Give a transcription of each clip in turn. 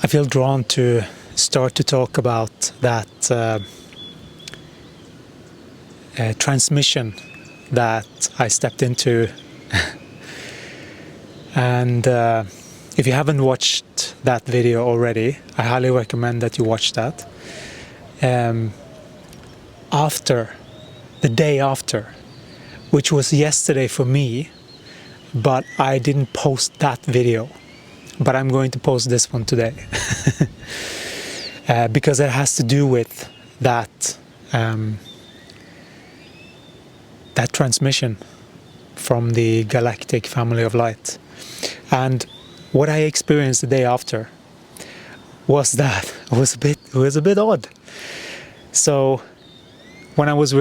I feel drawn to start to talk about that transmission that I stepped into. And if you haven't watched that video already, I highly recommend that you watch that. The day after, which was yesterday for me, but I didn't post that video. But I'm going to post this one today. Because it has to do with that that transmission from the Galactic family of light. And what I experienced the day after was that it was a bit odd. So when I was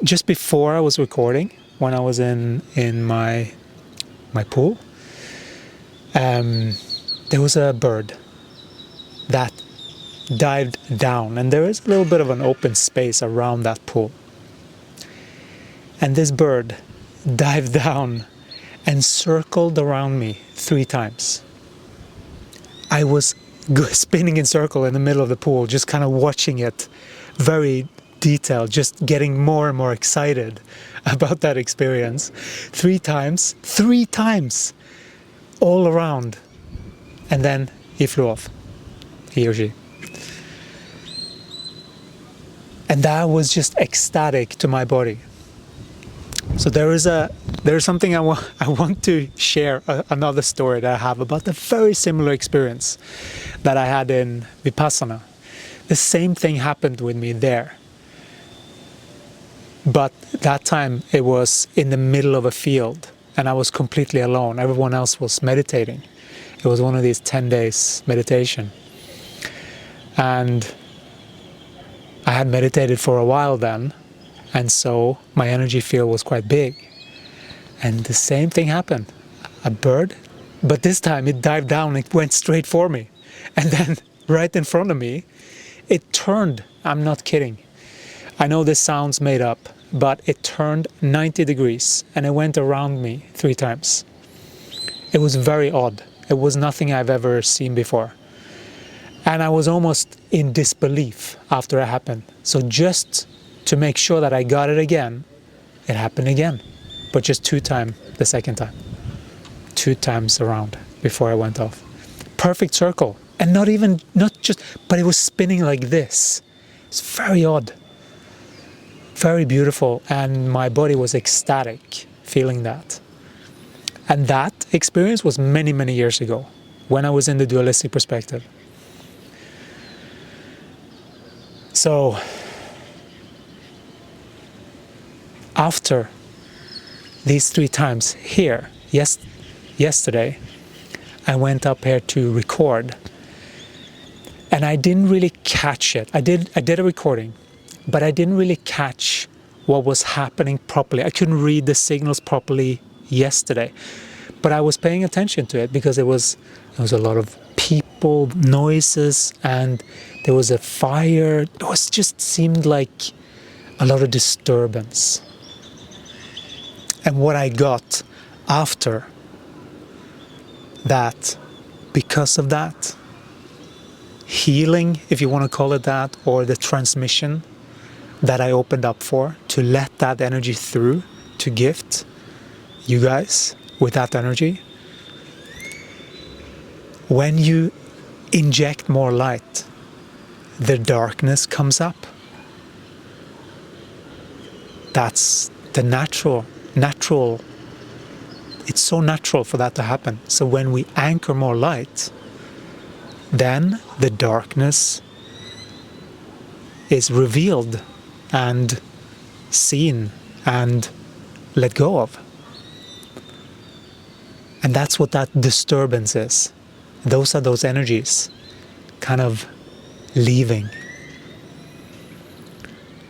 just before I was recording, when I was in my pool, there was a bird that dived down, and there is a little bit of an open space around that pool. And this bird dived down and circled around me 3 times. I was spinning in circle in the middle of the pool, just kind of watching it, very detailed, just getting more and more excited about that experience. 3 times, all around. And then he flew off, he or she. And that was just ecstatic to my body. So there is something I want to share, another story that I have about the very similar experience that I had in Vipassana. The same thing happened with me there. But that time it was in the middle of a field and I was completely alone. Everyone else was meditating. It was one of these 10 days meditation. And I had meditated for a while then, and so my energy field was quite big. And the same thing happened. A bird, but this time it dived down, it went straight for me. And then right in front of me, it turned, I'm not kidding. I know this sounds made up, but it turned 90 degrees and it went around me 3 times. It was very odd. It was nothing I've ever seen before. And I was almost in disbelief after it happened. So just to make sure that I got it again, it happened again. But just 2 times the second time. 2 times around before I went off. Perfect circle. And not just, but it was spinning like this. It's very odd. Very beautiful. And my body was ecstatic feeling that. And that experience was many, many years ago, when I was in the dualistic perspective. So, after these 3 times here, yesterday, I went up here to record. And I didn't really catch it. I did a recording, but I didn't really catch what was happening properly. I couldn't read the signals properly yesterday. But I was paying attention to it because there was a lot of people, noises, and there was a fire. It just seemed like a lot of disturbance. And what I got after that, because of that, healing, if you want to call it that, or the transmission that I opened up for, to let that energy through, to gift you guys with that energy. When you inject more light, the darkness comes up. That's the natural. It's so natural for that to happen. So when we anchor more light, then the darkness is revealed and seen and let go of. And that's what that disturbance is. Those are those energies kind of leaving.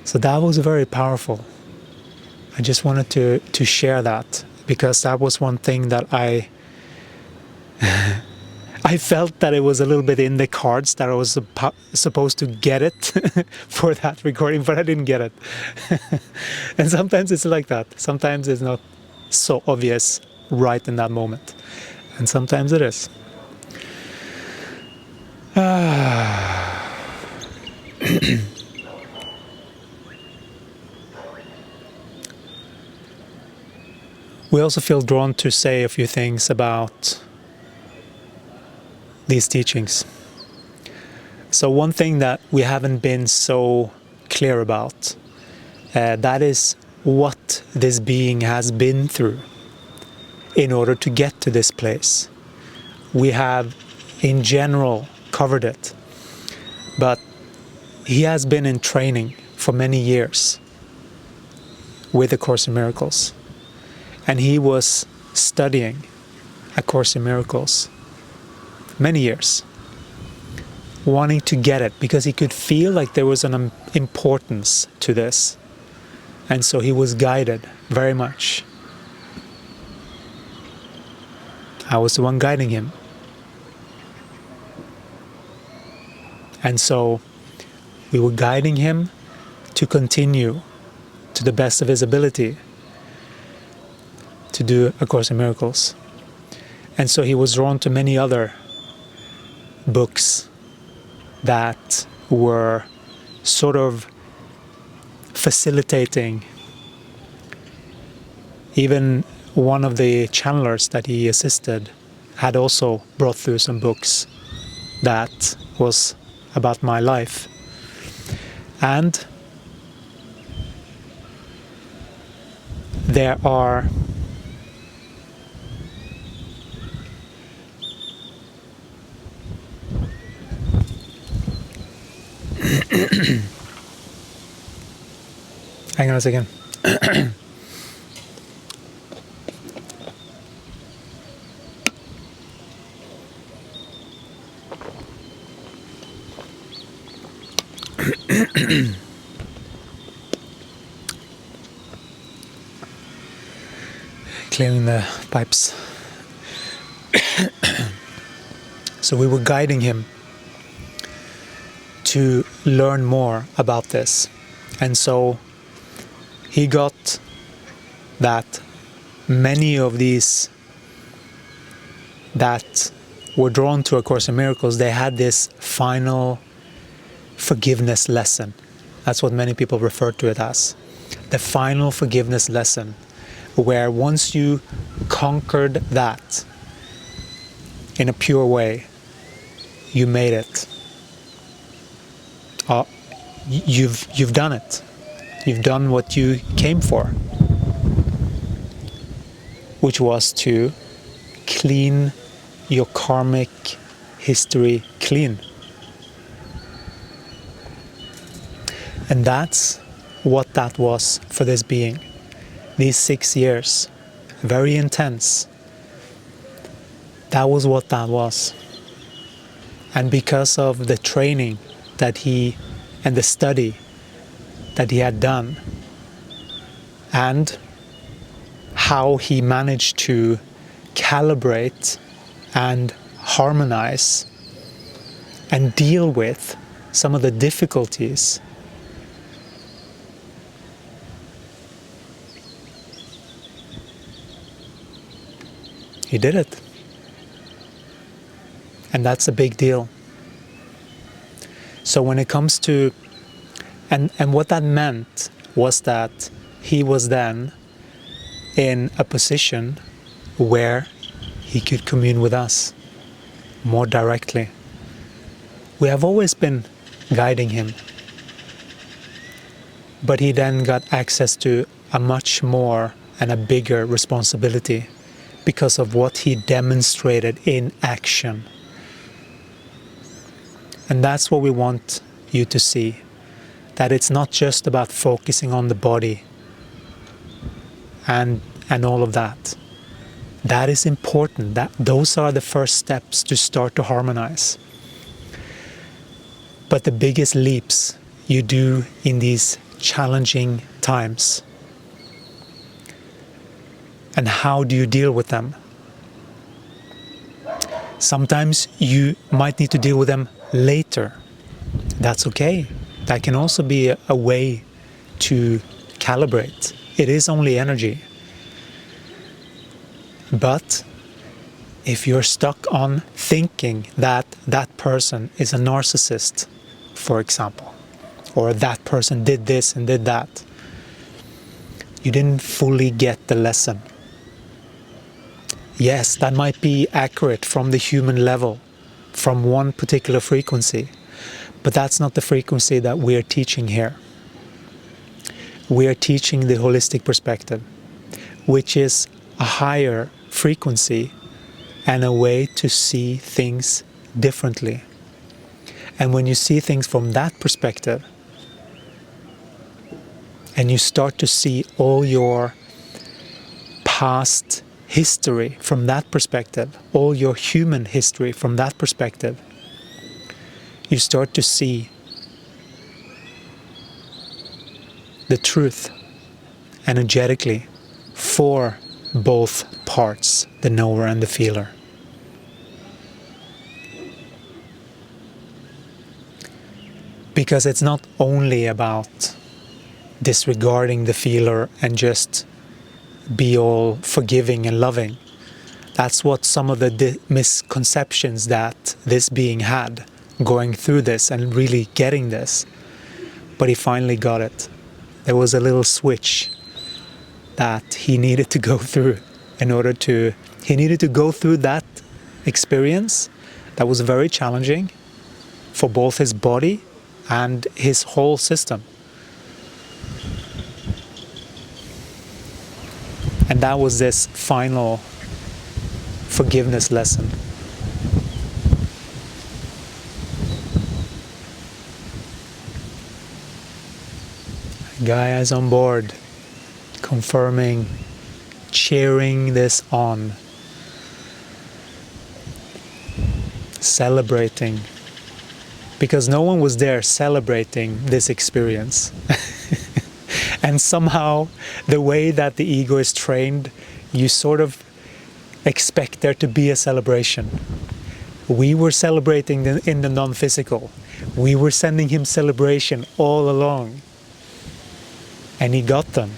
So that was very powerful. I just wanted to share that, because that was one thing that I felt that it was a little bit in the cards, that I was supposed to get it for that recording, but I didn't get it. And sometimes it's like that. Sometimes it's not so obvious right in that moment. And sometimes it is. We also feel drawn to say a few things about these teachings. So one thing that we haven't been so clear about, that is what this being has been through in order to get to this place. We have in general covered it, but he has been in training for many years with A Course in Miracles, and he was studying A Course in Miracles many years, wanting to get it because he could feel like there was an importance to this, and so he was guided very much. I was the one guiding him. And so we were guiding him to continue to the best of his ability to do A Course in Miracles. And so he was drawn to many other books that were sort of facilitating. Even one of the channelers that he assisted had also brought through some books that was about my life. And there are hang on a second. Clearing the pipes. So we were guiding him to learn more about this, and so he got that many of these that were drawn to A Course in Miracles, they had this final forgiveness lesson. That's what many people refer to it as. The final forgiveness lesson, where once you conquered that in a pure way, you made it. You've done it. You've done what you came for, which was to clean your karmic history clean. And that's what that was for this being. These 6 years, very intense. That was what that was. And because of the training that he and the study that he had done, and how he managed to calibrate and harmonize and deal with some of the difficulties, he did it. And that's a big deal. So when it comes to, and what that meant was that he was then in a position where he could commune with us more directly. We have always been guiding him, but he then got access to a much more and a bigger responsibility because of what he demonstrated in action. And that's what we want you to see, that it's not just about focusing on the body and all of that. That is important. Those are the first steps to start to harmonize. But the biggest leaps you do in these challenging times. And how do you deal with them? Sometimes you might need to deal with them later. That's okay. That can also be a way to calibrate. It is only energy. But if you're stuck on thinking that that person is a narcissist, for example, or that person did this and did that, you didn't fully get the lesson. Yes, that might be accurate from the human level, from one particular frequency, but that's not the frequency that we are teaching here. We are teaching the holistic perspective, which is a higher frequency and a way to see things differently. And when you see things from that perspective, and you start to see all your past history from that perspective, all your human history from that perspective, you start to see the truth energetically for both parts, the knower and the feeler. Because it's not only about disregarding the feeler and just be all forgiving and loving. That's what some of the misconceptions that this being had going through this and really getting this. But he finally got it. There was a little switch that he needed to go through he needed to go through that experience that was very challenging for both his body and his whole system. And that was this final forgiveness lesson. Gaia is on board, confirming, cheering this on, celebrating, because no one was there celebrating this experience. And somehow, the way that the ego is trained, you sort of expect there to be a celebration. We were celebrating in the non-physical. We were sending him celebration all along. And he got them.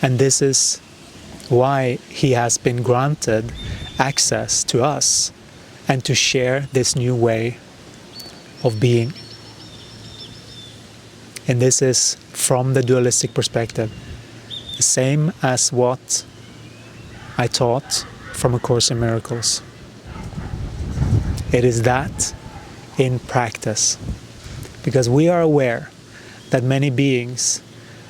And this is why he has been granted access to us and to share this new way of being. And this is from the dualistic perspective, the same as what I taught from A Course in Miracles. It is that in practice, because we are aware that many beings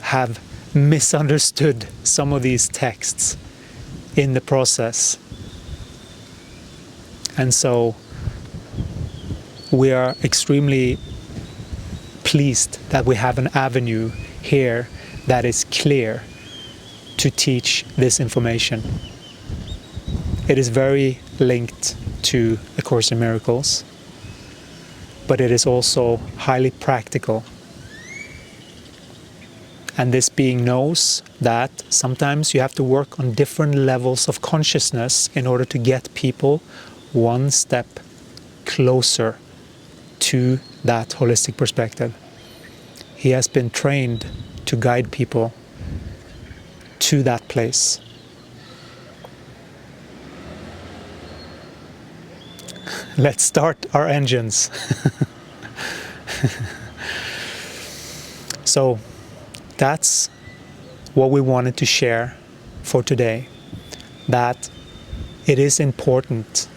have misunderstood some of these texts in the process. And so we are extremely pleased that we have an avenue here that is clear to teach this information. It is very linked to A Course in Miracles, but it is also highly practical. And this being knows that sometimes you have to work on different levels of consciousness in order to get people one step closer to that holistic perspective. He has been trained to guide people to that place. Let's start our engines. So that's what we wanted to share for today. That it is important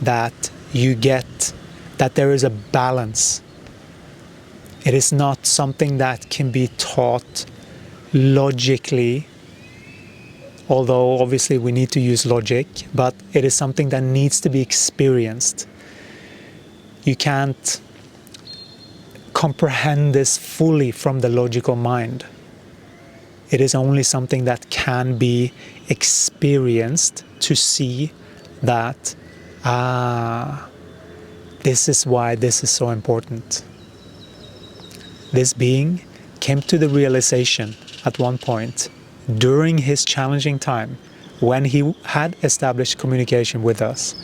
that you get that there is a balance. It is not something that can be taught logically, although obviously we need to use logic, but it is something that needs to be experienced. You can't comprehend this fully from the logical mind. It is only something that can be experienced to see that, this is why this is so important. This being came to the realization at one point during his challenging time when he had established communication with us,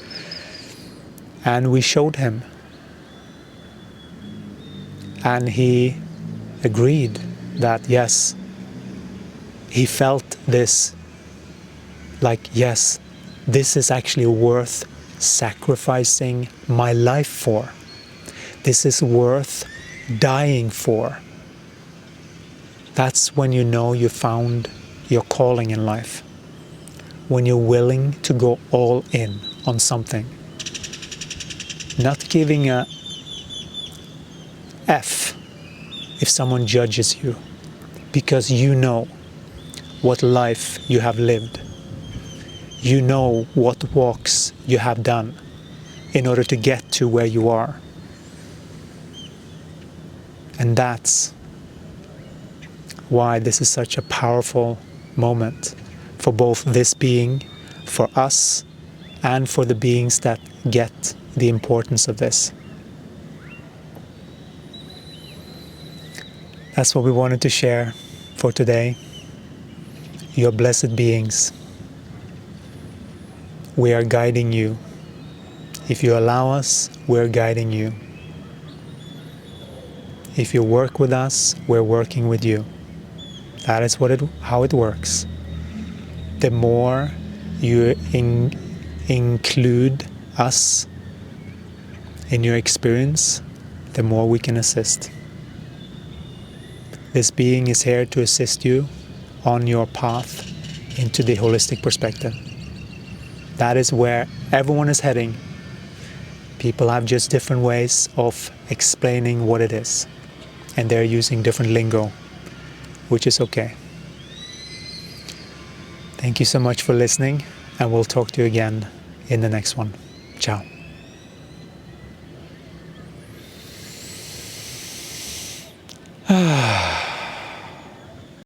and we showed him, and he agreed that yes, he felt this, like, yes, this is actually worth sacrificing my life for. This is worth dying for. That's when you know you found your calling in life. When you're willing to go all in on something. Not giving a F if someone judges you, because you know what life you have lived. You know what walks you have done in order to get to where you are. And that's why this is such a powerful moment for both this being, for us, and for the beings that get the importance of this. That's what we wanted to share for today. Your blessed beings. We are guiding you. If you allow us, we're guiding you. If you work with us, we're working with you. That is how it works. The more you include us in your experience, the more we can assist. This being is here to assist you on your path into the holistic perspective. That is where everyone is heading. People have just different ways of explaining what it is. And they're using different lingo, which is okay. Thank you so much for listening, and we'll talk to you again in the next one. Ciao.